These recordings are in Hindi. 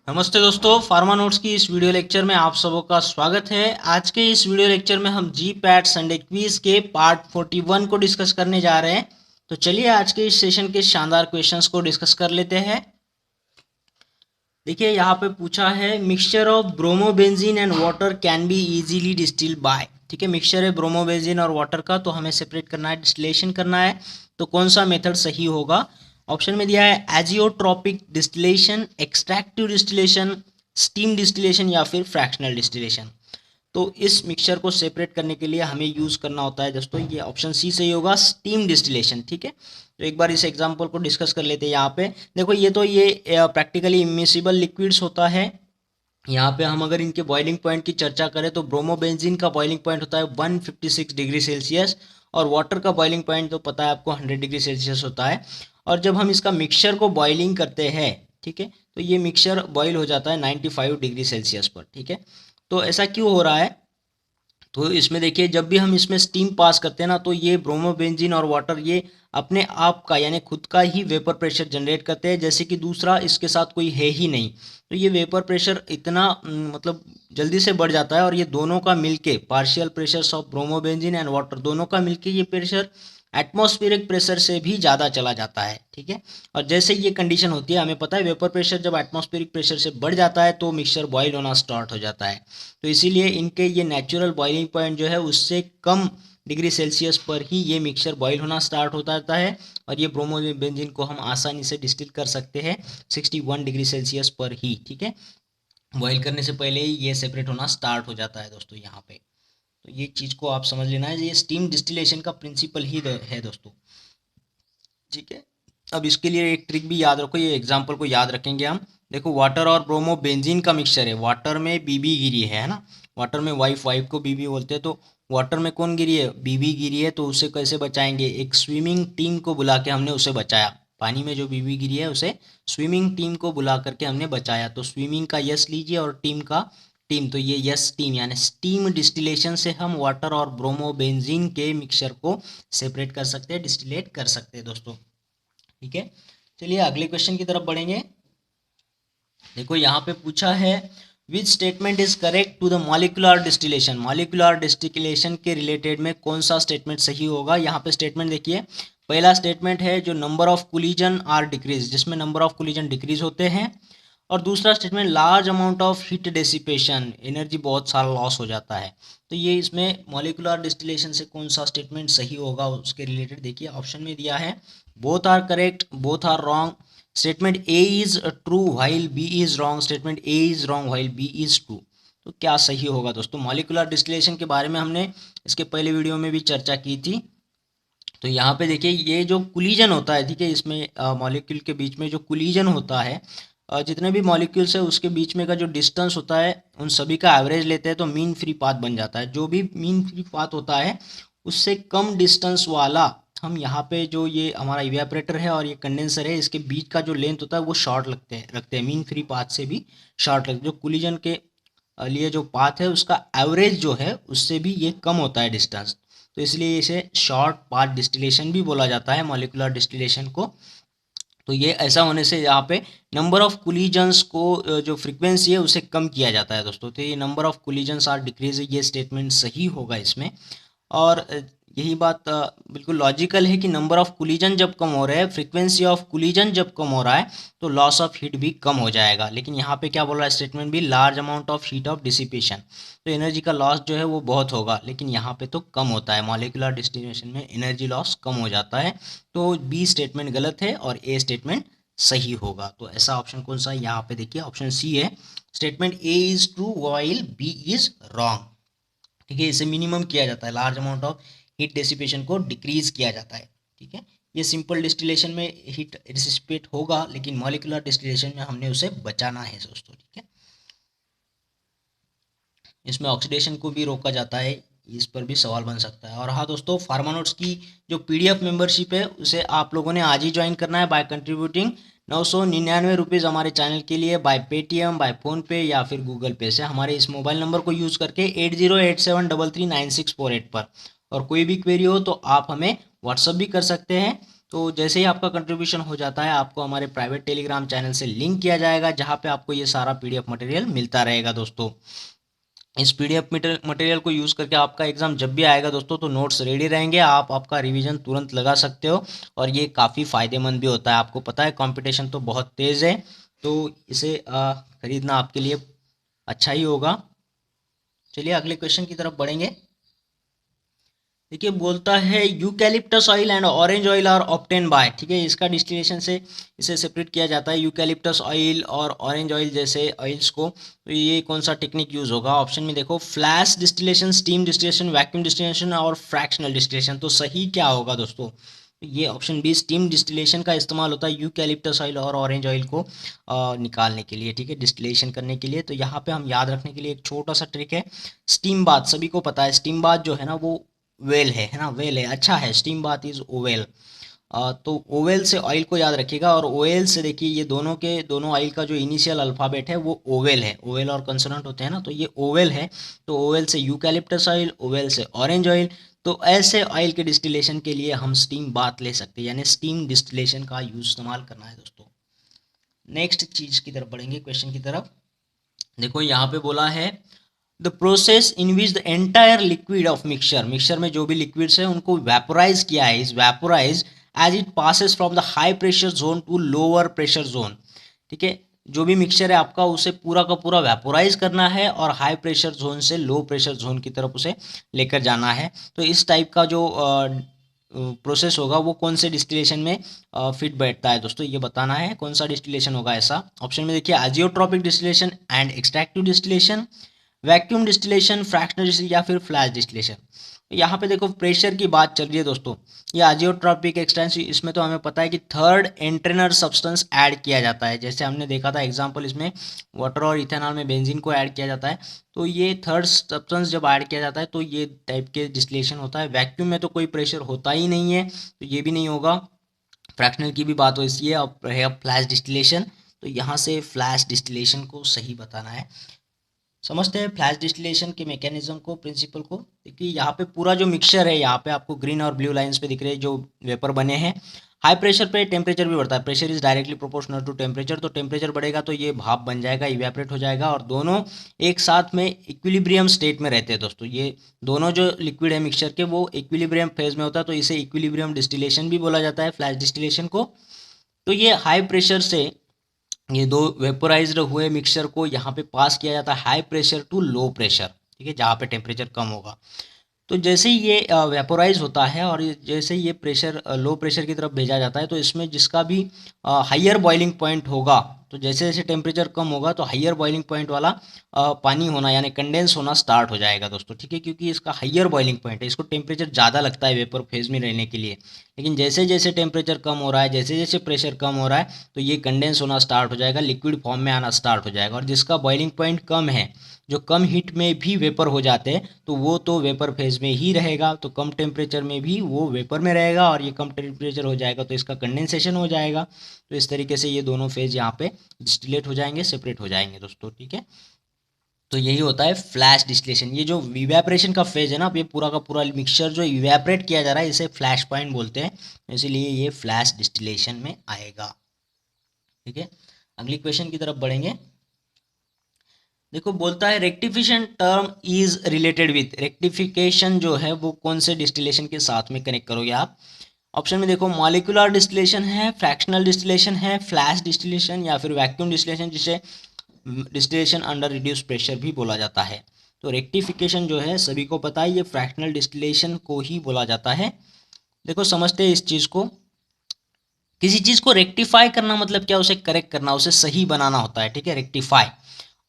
नमस्ते दोस्तों, फार्मा नोट्स की इस वीडियो लेक्चर में आप सबों का स्वागत है। आज के इस वीडियो लेक्चर में हम जी पैट संडे क्विज के पार्ट 41 को डिस्कस करने जा रहे हैं। तो चलिए आज के इस सेशन के शानदार क्वेश्चंस को डिस्कस कर लेते हैं। देखिए यहाँ पे पूछा है, mixture of bromobenzene and water can be easily distilled by. ठीक है, मिक्सचर है ब्रोमोबेंजीन और वाटर का, तो हमें सेपरेट करना है, डिस्टिलेशन करना है। तो कौन सा मेथड सही होगा? ऑप्शन में दिया है azeotropic distillation, extractive distillation, steam distillation या फिर फ्रैक्शनल डिस्टिलेशन। तो इस मिक्सचर को सेपरेट करने के लिए हमें यूज़ करना होता है दोस्तों, ये ऑप्शन सी सही होगा, स्टीम डिस्टिलेशन। ठीक है, तो एक बार इस एग्जांपल को डिस्कस कर लेते हैं। यहाँ पे देखो, ये प्रैक्टिकली इमिसिबल लिक्विड्स होता है। यहाँ पे हम अगर इनके बॉइलिंग पॉइंट की चर्चा करें तो ब्रोमोबेंजीन का बॉइलिंग पॉइंट होता है 156 डिग्री सेल्सियस, और वाटर का बॉइलिंग पॉइंट तो पता है आपको 100 डिग्री सेल्सियस होता है। और जब हम इसका मिक्सचर को बॉइलिंग करते हैं, ठीक है, तो ये मिक्सचर बॉईल हो जाता है 95 डिग्री सेल्सियस पर। ठीक है, तो ऐसा क्यों हो रहा है? तो इसमें देखिए, जब भी हम इसमें स्टीम पास करते हैं ना, तो ये ब्रोमोबेंजीन और वाटर ये अपने आप का यानी खुद का ही वेपर प्रेशर जनरेट करते हैं, जैसे कि दूसरा इसके साथ कोई है ही नहीं। तो ये वेपर प्रेशर इतना मतलब जल्दी से बढ़ जाता है, और ये दोनों का मिलके partial pressures of bromobenzene and water दोनों का मिलके ये प्रेशर एटमॉस्फेरिक प्रेशर से भी ज़्यादा चला जाता है। ठीक है, और जैसे ये कंडीशन होती है, हमें पता है वेपर प्रेशर जब एटमॉस्फेरिक प्रेशर से बढ़ जाता है तो मिक्सचर बॉयल होना स्टार्ट हो जाता है। तो इसीलिए इनके ये नेचुरल बॉइलिंग पॉइंट जो है उससे कम डिग्री सेल्सियस पर ही ये मिक्सचर बॉयल होना स्टार्ट होता जाता है, और ये ब्रोमोबेंजीन को हम आसानी से डिस्टिल कर सकते हैं 61 डिग्री सेल्सियस पर ही। ठीक है, बॉयल करने से पहले ही ये सेपरेट होना स्टार्ट हो जाता है दोस्तों यहाँ पे। तो ये चीज़ को आप समझ लेना है, ये स्टीम डिस्टिलेशन का प्रिंसिपल ही है दोस्तों। ठीक है, अब इसके लिए एक ट्रिक भी याद रखो, ये एग्जांपल को याद रखेंगे हम। देखो, वाटर और ब्रोमो बेंजीन का मिक्सचर है, वाटर में बीबी गिरी है ना, वाटर में वाइफ, वाइफ को बीबी बोलते हैं। तो वाटर में कौन गिरी है? बीबी गिरी है। तो उसे कैसे बचाएंगे? एक स्विमिंग टीम को बुला के हमने उसे बचाया। पानी में जो बीबी गिरी है उसे स्विमिंग टीम को बुला करके हमने बचाया। तो स्विमिंग का यस लीजिए और टीम का टीम, तो ये यस टीम यानी स्टीम डिस्टिलेशन से हम वाटर और ब्रोमो बेंजीन के मिक्सचर को सेपरेट कर सकते हैं, डिस्टिलेट कर सकते हैं दोस्तों। ठीक है, चलिए अगले क्वेश्चन की तरफ बढ़ेंगे। देखो यहाँ पे पूछा है, which statement is correct to the molecular distillation. Molecular distillation के रिलेटेड में कौन सा स्टेटमेंट सही होगा? यहाँ पे स्टेटमेंट देखिए, पहला स्टेटमेंट है जो number of collision are decrease, जिसमें नंबर ऑफ कोलिजन डिक्रीज होते हैं। और दूसरा statement, large amount of heat dissipation, energy बहुत सारा लॉस हो जाता है। तो ये इसमें मॉलिक्यूलर डिस्टिलेशन से कौन सा स्टेटमेंट सही होगा उसके रिलेटेड देखिए, ऑप्शन में दिया है both are correct, both are wrong, statement A is true while B is wrong, statement A is wrong while B is true. तो क्या सही होगा दोस्तों? मॉलिक्यूलर डिस्टिलेशन के बारे में हमने इसके पहले वीडियो में भी चर्चा की थी। तो यहाँ पे देखिए, ये जो कोलिजन होता है, ठीक है, इसमें मॉलिक्यूल के बीच में जो कोलिजन होता है, जितने भी मॉलिक्यूल्स है उसके बीच में का जो डिस्टेंस होता है उन सभी का एवरेज लेते हैं तो मीन फ्री पाथ बन जाता है। जो भी मीन फ्री पाथ होता है उससे कम डिस्टेंस वाला, हम यहाँ पे जो ये हमारा इवेपोरेटर है और ये कंडेंसर है, इसके बीच का जो लेंथ होता है वो शॉर्ट रखते हैं मीन फ्री पाथ से भी शॉर्ट लगते, जो कोलिजन के लिए जो पाथ है उसका एवरेज जो है उससे भी ये कम होता है डिस्टेंस। तो इसलिए इसे शॉर्ट पाथ डिस्टिलेशन भी बोला जाता है, मॉलिक्यूलर डिस्टिलेशन को। तो ये ऐसा होने से यहाँ पे नंबर ऑफ कोलिजन्स को जो फ्रीक्वेंसी है उसे कम किया जाता है दोस्तों। तो ये number of collisions are decrease, ये स्टेटमेंट सही होगा इसमें। और यही बात बिल्कुल लॉजिकल है कि नंबर ऑफ कोलिजन जब कम हो रहे हैं, फ्रीक्वेंसी ऑफ कोलिजन जब कम हो रहा है, तो लॉस ऑफ हीट भी कम हो जाएगा। लेकिन यहाँ पे क्या बोल रहा है स्टेटमेंट भी, large amount of heat of dissipation, तो एनर्जी का लॉस जो है वो बहुत होगा, लेकिन यहाँ पे तो कम होता है। मॉलिक्यूलर डिस्टिलेशन में एनर्जी लॉस कम हो जाता है। तो बी स्टेटमेंट गलत है और ए स्टेटमेंट सही होगा। तो ऐसा ऑप्शन कौन सा है? यहाँ पे देखिए ऑप्शन सी है, statement A is true while B is wrong. ठीक है, इसे मिनिमम किया जाता है, large amount of heat dissipation को डिक्रीज किया जाता है। ठीक है, ये सिंपल डिस्टिलेशन में हीट डिसिपेट होगा, लेकिन मॉलिक्यूलर डिस्टिलेशन में हमने उसे बचाना है दोस्तों। ठीक है, इसमें ऑक्सीडेशन को भी रोका जाता है, इस पर भी सवाल बन सकता है। और हाँ दोस्तों, फार्मानोट्स की जो पीडीएफ मेंबरशिप है उसे आप लोगों ने आज ही ज्वाइन करना है बाय कंट्रीब्यूटिंग 999 रुपीज़ हमारे चैनल के लिए बाय पेटीएम, बाय फ़ोनपे या फिर गूगल पे से, हमारे इस मोबाइल नंबर को यूज़ करके 8087339648 पर। और कोई भी क्वेरी हो तो आप हमें व्हाट्सअप भी कर सकते हैं। तो जैसे ही आपका कंट्रीब्यूशन हो जाता है आपको हमारे प्राइवेट टेलीग्राम चैनल से लिंक किया जाएगा, जहाँ पे आपको ये सारा पीडीएफ मटेरियल मिलता रहेगा दोस्तों। इस पीडीएफ मटेरियल को यूज़ करके आपका एग्ज़ाम जब भी आएगा दोस्तों तो नोट्स रेडी रहेंगे, आप आपका रिवीजन तुरंत लगा सकते हो और ये काफ़ी फ़ायदेमंद भी होता है। आपको पता है कंपटीशन तो बहुत तेज़ है, तो इसे खरीदना आपके लिए अच्छा ही होगा। चलिए अगले क्वेश्चन की तरफ बढ़ेंगे। देखिए बोलता है eucalyptus oil and orange oil are obtain by, ठीक है, इसका डिस्टिलेशन से इसे सेपरेट किया जाता है यूकैलिप्टस ऑयल और ऑरेंज ऑयल जैसे ऑयल्स को। तो ये कौन सा टेक्निक यूज़ होगा? ऑप्शन में देखो flash distillation, steam distillation, vacuum distillation और फ्रैक्शनल डिस्टिलेशन। तो सही क्या होगा दोस्तों? ये ऑप्शन बी स्टीम डिस्टिलेशन का इस्तेमाल होता है यूकैलिप्टस ऑयल और ऑरेंज ऑयल को निकालने के लिए, ठीक है, डिस्टिलेशन करने के लिए। तो यहाँ पे हम याद रखने के लिए एक छोटा सा ट्रिक है, स्टीम बाथ सभी को पता है, स्टीम बाथ जो है ना वो वेल है ना, वेल है, अच्छा है, स्टीम बाथ इज ओवेल। तो ओवेल से ऑयल को याद रखिएगा और ओवेल से देखिए ये दोनों के दोनों ऑयल का जो इनिशियल अल्फ़ाबेट है वो ओवेल है, ओवेल और कंसोनेंट होते हैं ना, तो ये ओवेल है। तो ओवेल से यूकैलिप्टस ऑयल, ओवेल से ऑरेंज ऑयल। तो ऐसे ऑयल के डिस्टिलेशन के लिए हम स्टीम बाथ ले सकते हैं, यानी स्टीम डिस्टिलेशन का यूज इस्तेमाल करना है दोस्तों। नेक्स्ट चीज़ की तरफ बढ़ेंगे, क्वेश्चन की तरफ। देखो यहाँ पे बोला है the process in which the entire liquid of mixture, mixture में जो भी लिक्विड्स है उनको वेपोराइज किया है, is vaporize as it passes from the high pressure zone to lower pressure zone, ठीक है, जो भी मिक्सचर है आपका उसे पूरा का पूरा वेपोराइज करना है और हाई प्रेशर जोन से लो प्रेशर जोन की तरफ उसे लेकर जाना है। तो इस टाइप का जो प्रोसेस होगा वो कौन से डिस्टिलेशन में फिट बैठता है दोस्तों, ये बताना है कौन सा डिस्टिलेशन होगा ऐसा। ऑप्शन में देखिए azeotropic distillation and extractive distillation, vacuum distillation, fractional distillation या फिर फ्लैश डिस्टिलेशन। यहाँ पे देखो प्रेशर की बात चल रही है दोस्तों, ये एजियोट्रॉपिक एक्सटेंसिव, इसमें तो हमें पता है कि थर्ड एंट्रेनर सब्सटेंस ऐड किया जाता है, जैसे हमने देखा था एग्जांपल इसमें वाटर और इथेनॉल में बेंजीन को ऐड किया जाता है। तो ये थर्ड सब्सटेंस जब ऐड किया जाता है तो ये टाइप के डिस्टिलेशन होता है। वैक्यूम में तो कोई प्रेशर होता ही नहीं है तो ये भी नहीं होगा। फ्रैक्शनल की भी बात हो इसलिए अब रहेगा फ्लैश डिस्टिलेशन, तो यहाँ से फ्लैश डिस्टिलेशन को सही बताना है। समझते हैं फ्लैश डिस्टिलेशन के मैकेनिज्म को, प्रिंसिपल को। देखिए यहाँ पे पूरा जो मिक्सचर है, यहाँ पे आपको ग्रीन और ब्लू लाइंस पे दिख रहे हैं जो वेपर बने हैं। हाई प्रेशर पे टेम्परेचर भी बढ़ता है, pressure is directly proportional to temperature, तो टेम्परेचर बढ़ेगा तो ये भाप बन जाएगा, इवेपोरेट हो जाएगा और दोनों एक साथ में इक्विलिब्रियम स्टेट में रहते हैं दोस्तों। ये दोनों जो लिक्विड है मिक्सचर के वो इक्विलिब्रियम फेज में होता है, तो इसे इक्विलिब्रियम डिस्टिलेशन भी बोला जाता है, फ्लैश डिस्टिलेशन को। तो ये हाई प्रेशर से ये दो वेपोराइज्ड हुए मिक्सचर को यहाँ पे पास किया जाता है high pressure to low pressure, ठीक है, जहाँ पे टेम्परेचर कम होगा। तो जैसे ही ये वेपोराइज होता है और जैसे ही ये प्रेशर लो प्रेशर की तरफ भेजा जाता है तो इसमें जिसका भी हाइयर बॉइलिंग पॉइंट होगा, तो जैसे जैसे टेम्परेचर कम होगा तो हाइयर बॉइलिंग पॉइंट वाला पानी होना यानी कंडेंस होना स्टार्ट हो जाएगा दोस्तों, ठीक है, क्योंकि इसका हाइयर बॉइलिंग पॉइंट है, इसको टेम्परेचर ज़्यादा लगता है वेपर फेज में रहने के लिए। लेकिन जैसे जैसे टेम्परेचर कम हो रहा है, जैसे जैसे प्रेशर कम हो रहा है तो ये कंडेंस होना स्टार्ट हो जाएगा, लिक्विड फॉर्म में आना स्टार्ट हो जाएगा। और जिसका बॉइलिंग पॉइंट कम है, जो कम हीट में भी वेपर हो जाते हैं तो वो तो वेपर फेज में ही रहेगा, तो कम टेम्परेचर में भी वो वेपर में रहेगा और ये कम टेम्परेचर हो जाएगा तो इसका कंडेंसेशन हो जाएगा। तो इस तरीके से ये दोनों फेज यहाँ पे डिस्टिलेट हो जाएंगे, सेपरेट हो जाएंगे दोस्तों, ठीक है। तो यही होता है फ्लैश डिस्टिलेशन। ये जो इवेपोरेशन का फेज है ना, ये पूरा का पूरा मिक्सचर जो इवेपोरेट किया जा रहा है इसे फ्लैश पॉइंट बोलते हैं, इसीलिए ये फ्लैश डिस्टिलेशन में आएगा, ठीक है। अगली क्वेश्चन की तरफ बढ़ेंगे। देखो बोलता है rectification term is related with, rectification जो है वो कौन से डिस्टिलेशन के साथ में कनेक्ट करोगे आप? ऑप्शन में देखो मॉलिक्यूलर डिस्टिलेशन है, फ्रैक्शनल डिस्टिलेशन है, फ्लैश डिस्टिलेशन या फिर वैक्यूम डिस्टिलेशन, जिसे डिस्टिलेशन अंडर रिड्यूस प्रेशर भी बोला जाता है। तो रेक्टिफिकेशन जो है सभी को पता है ये फ्रैक्शनल डिस्टिलेशन को ही बोला जाता है। देखो समझते हैं इस चीज़ को, किसी चीज़ को रेक्टिफाई करना मतलब क्या, उसे करेक्ट करना, उसे सही बनाना होता है, ठीक है, रेक्टिफाई।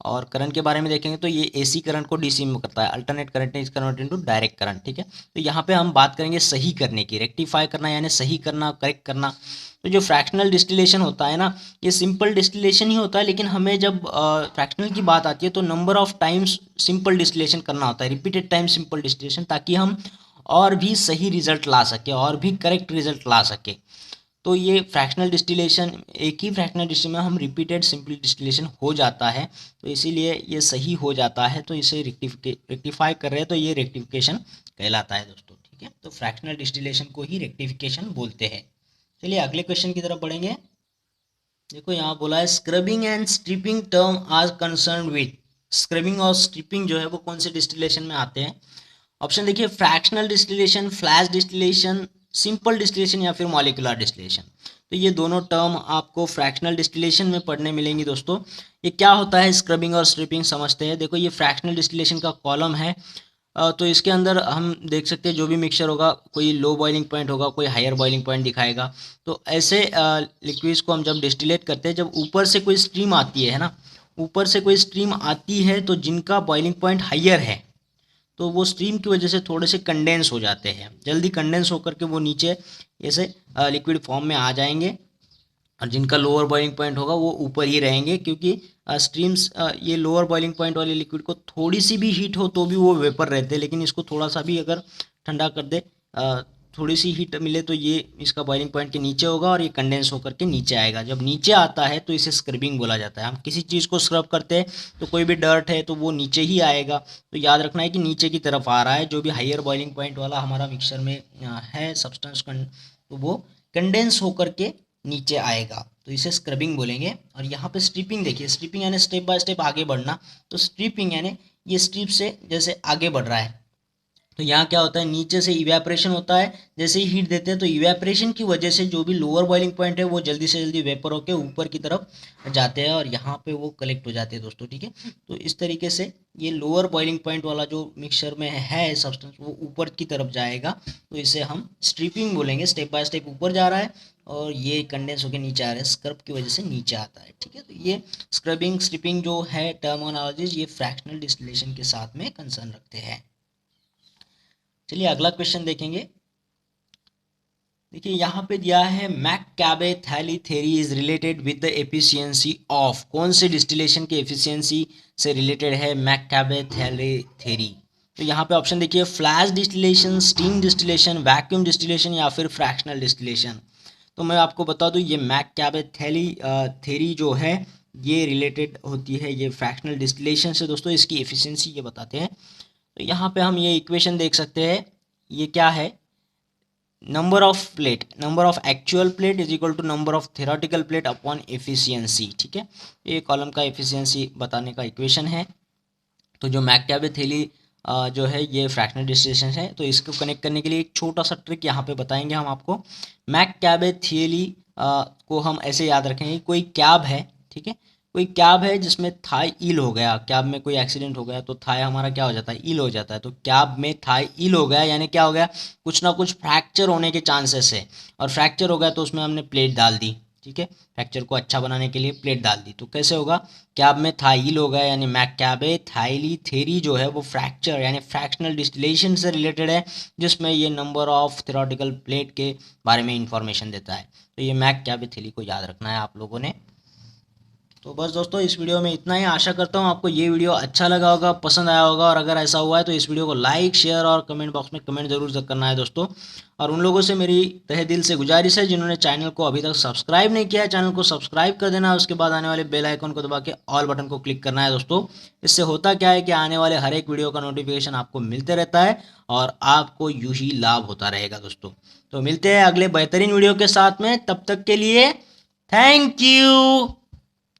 और करंट के बारे में देखेंगे तो ये एसी करंट को डीसी में करता है, alternate current is convert into direct current, ठीक है। तो यहाँ पे हम बात करेंगे सही करने की, रेक्टिफाई करना यानी सही करना, करेक्ट करना। तो जो फ्रैक्शनल डिस्टिलेशन होता है ना, ये सिंपल डिस्टिलेशन ही होता है, लेकिन हमें जब फ्रैक्शनल की बात आती है तो number of times simple distillation करना होता है, रिपीटेड टाइम सिंपल डिस्टिलेशन, ताकि हम और भी सही रिजल्ट ला सके और भी करेक्ट रिजल्ट ला सके। तो ये फ्रैक्शनल डिस्टिलेशन, एक ही फ्रैक्शनल डिस्टिलेशन में हम रिपीटेड सिंपल डिस्टिलेशन हो जाता है, तो इसीलिए ये सही हो जाता है, तो इसे रेक्टिफाई कर रहे हैं तो ये रेक्टिफिकेशन कहलाता है दोस्तों, ठीक है। तो फ्रैक्शनल डिस्टिलेशन को ही रेक्टिफिकेशन बोलते हैं। चलिए अगले क्वेश्चन की तरफ बढ़ेंगे। देखो यहाँ बोला है scrubbing and stripping term are concern with, scrubbing और स्ट्रिपिंग जो है वो कौन से डिस्टिलेशन में आते हैं। ऑप्शन देखिए fractional distillation, flash distillation, simple distillation या फिर मॉलिक्यूलर डिस्टिलेशन। तो ये दोनों टर्म आपको फ्रैक्शनल डिस्टिलेशन में पढ़ने मिलेंगी दोस्तों। ये क्या होता है स्क्रबिंग और स्ट्रिपिंग समझते हैं। देखो ये फ्रैक्शनल डिस्टिलेशन का कॉलम है। तो इसके अंदर हम देख सकते हैं जो भी मिक्सचर होगा कोई लो बॉइलिंग पॉइंट होगा, कोई हायर बॉइलिंग पॉइंट दिखाएगा। तो ऐसे लिक्विड्स को हम जब डिस्टिलेट करते हैं, जब ऊपर से कोई स्ट्रीम आती है ना, ऊपर से कोई स्ट्रीम आती है तो जिनका बॉइलिंग पॉइंट हायर है तो वो स्ट्रीम की वजह से थोड़े से कंडेंस हो जाते हैं, जल्दी कंडेंस होकर के वो नीचे ऐसे लिक्विड फॉर्म में आ जाएंगे। और जिनका लोअर बॉइलिंग पॉइंट होगा वो ऊपर ही रहेंगे, क्योंकि स्ट्रीम्स ये लोअर बॉइलिंग पॉइंट वाले लिक्विड को थोड़ी सी भी हीट हो तो भी वो वेपर रहते हैं, लेकिन इसको थोड़ा सा भी अगर ठंडा कर दे, थोड़ी सी हीट मिले तो ये इसका बॉइलिंग पॉइंट के नीचे होगा और ये कंडेंस होकर के नीचे आएगा। जब नीचे आता है तो इसे स्क्रबिंग बोला जाता है। हम किसी चीज़ को स्क्रब करते हैं तो कोई भी डर्ट है तो वो नीचे ही आएगा। तो याद रखना है कि नीचे की तरफ आ रहा है, जो भी हाइयर बॉइलिंग पॉइंट वाला हमारा मिक्सचर में है सब्सटेंस तो वो कंडेंस होकर के नीचे आएगा, तो इसे स्क्रबिंग बोलेंगे। और यहाँ पे स्ट्रिपिंग देखिए, स्ट्रिपिंग यानी स्टेप बाय स्टेप आगे बढ़ना। तो स्ट्रिपिंग यानी ये स्ट्रिप से जैसे आगे बढ़ रहा है। तो यहाँ क्या होता है, नीचे से इवेपोरेशन होता है, जैसे ही हीट देते हैं तो इवेपोरेशन की वजह से जो भी लोअर बॉइलिंग पॉइंट है वो जल्दी से जल्दी वेपर होकर ऊपर की तरफ जाते हैं और यहाँ पे वो कलेक्ट हो जाते हैं दोस्तों। ठीक है, तो इस तरीके से ये लोअर बॉइलिंग पॉइंट वाला जो मिक्सचर में है सब्सटेंस वो ऊपर की तरफ जाएगा, तो इसे हम स्ट्रिपिंग बोलेंगे। स्टेप बाय स्टेप ऊपर जा रहा है और ये कंडेंस होकर नीचे आ रहा है, स्क्रब की वजह से नीचे आता है। ठीक है, तो ये स्क्रबिंग स्ट्रिपिंग जो है टर्मिनोलॉजीज ये फ्रैक्शनल डिस्टिलेशन के साथ में कंसर्न रखते हैं। चलिए अगला क्वेश्चन देखेंगे। देखिए यहाँ पे दिया है McCabe Thiele theory is related with the efficiency of, कौन से डिस्टिलेशन के एफिशिएंसी से रिलेटेड है मैककैबे-थैली थ्योरी। तो यहाँ पे ऑप्शन देखिए flash distillation, steam distillation, vacuum distillation या फिर फ्रैक्शनल डिस्टिलेशन। तो मैं आपको बता दूँ ये मैककैबे-थैली थ्योरी जो है ये रिलेटेड होती है ये फ्रैक्शनल डिस्टिलेशन से दोस्तों। इसकी एफिशिएंसी ये बताते हैं। तो यहाँ पे हम ये इक्वेशन देख सकते हैं, ये क्या है, number of plate, number of actual plate is equal to number of theoretical plate upon efficiency. ठीक है, ये कॉलम का एफिशिएंसी बताने का इक्वेशन है। तो जो मैककैबे-थैली जो है ये फ्रैक्शनल डिस्टिलेशन है, तो इसको कनेक्ट करने के लिए एक छोटा सा ट्रिक यहाँ पे बताएंगे हम आपको। मैककैबे-थैली को हम ऐसे याद रखेंगे, कोई कैब है, ठीक है, कोई कैब है जिसमें थाई ईल हो गया, कैब में कोई एक्सीडेंट हो गया तो थाई हमारा क्या हो जाता है, ईल हो जाता है। तो कैब में थाई ईल हो गया यानी क्या हो गया, कुछ ना कुछ फ्रैक्चर होने के चांसेस है, और फ्रैक्चर हो गया तो उसमें हमने प्लेट डाल दी। ठीक है, फ्रैक्चर को अच्छा बनाने के लिए प्लेट डाल दी, तो कैसे होगा, कैब में थाइल हो गया, यानी मैककैबे-थैली थ्योरी जो है वो फ्रैक्चर यानी फ्रैक्शनल डिस्टिलेशन से रिलेटेड है, जिसमें ये नंबर ऑफ थेरोटिकल प्लेट के बारे में इंफॉर्मेशन देता है। तो ये मैककैबे-थैली को याद रखना है आप लोगों ने। तो बस दोस्तों इस वीडियो में इतना ही। आशा करता हूँ आपको ये वीडियो अच्छा लगा होगा, पसंद आया होगा, और अगर ऐसा हुआ है तो इस वीडियो को लाइक, शेयर और कमेंट बॉक्स में कमेंट जरूर करना है दोस्तों। और उन लोगों से मेरी तहे दिल से गुजारिश है जिन्होंने चैनल को अभी तक सब्सक्राइब नहीं किया है, चैनल को सब्सक्राइब कर देना है, उसके बाद आने वाले बेल आइकन को दबा के ऑल बटन को क्लिक करना है दोस्तों। इससे होता क्या है कि आने वाले हर एक वीडियो का नोटिफिकेशन आपको मिलते रहता है और आपको यूं ही लाभ होता रहेगा दोस्तों। तो मिलते हैं अगले बेहतरीन वीडियो के साथ में, तब तक के लिए थैंक यू।